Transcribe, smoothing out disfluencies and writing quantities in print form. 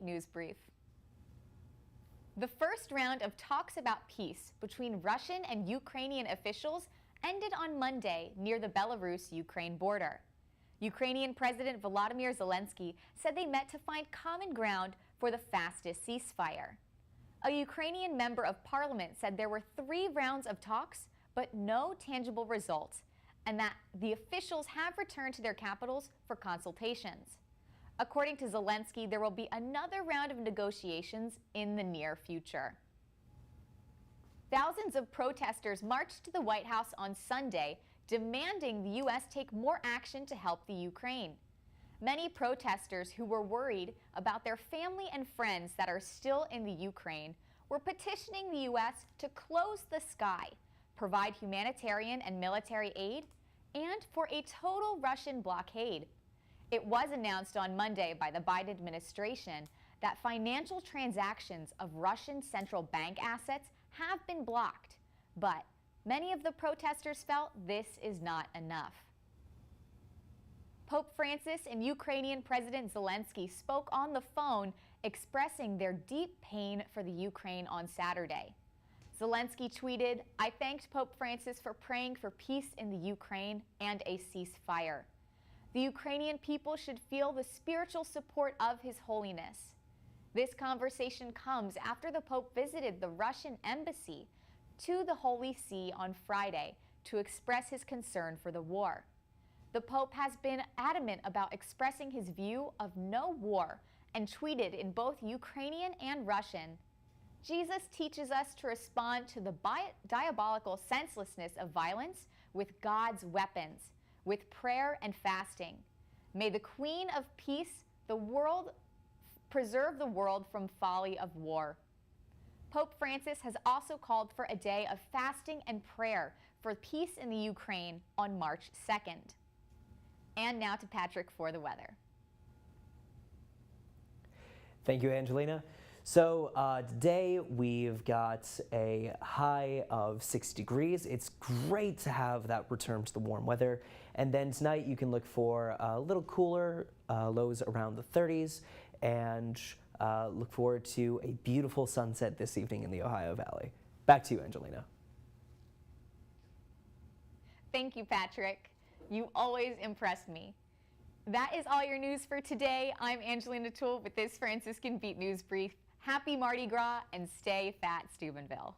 News Brief. The first round of talks about peace between Russian and Ukrainian officials ended on Monday near the Belarus-Ukraine border. Ukrainian President Volodymyr Zelensky said they met to find common ground for the fastest ceasefire. A Ukrainian member of parliament said there were 3 rounds of talks, but no tangible results, and that the officials have returned to their capitals for consultations. According to Zelensky, there will be another round of negotiations in the near future. Thousands of protesters marched to the White House on Sunday, demanding the U.S. take more action to help the Ukraine. Many protesters who were worried about their family and friends that are still in the Ukraine were petitioning the U.S. to close the sky, provide humanitarian and military aid, and for a total Russian blockade. It was announced on Monday by the Biden administration that financial transactions of Russian central bank assets have been blocked, but many of the protesters felt this is not enough. Pope Francis and Ukrainian President Zelensky spoke on the phone, expressing their deep pain for the Ukraine on Saturday. Zelensky tweeted, "I thanked Pope Francis for praying for peace in the Ukraine and a ceasefire. The Ukrainian people should feel the spiritual support of His Holiness." This conversation comes after the Pope visited the Russian embassy to the Holy See on Friday to express his concern for the war. The Pope has been adamant about expressing his view of no war and tweeted in both Ukrainian and Russian, "Jesus teaches us to respond to the diabolical senselessness of violence with God's weapons, with prayer and fasting. May the Queen of Peace, preserve the world from folly of war." Pope Francis has also called for a day of fasting and prayer for peace in the Ukraine on March 2nd. And now to Patrick for the weather. Thank you, Angelina. So today we've got a high of 6 degrees. It's great to have that return to the warm weather. And then tonight you can look for a little cooler, lows around the 30s, and look forward to a beautiful sunset this evening in the Ohio Valley. Back to you, Angelina. Thank you, Patrick. You always impress me. That is all your news for today. I'm Angelina Toole with this Franciscan Beat News Brief. Happy Mardi Gras and stay fat, Steubenville.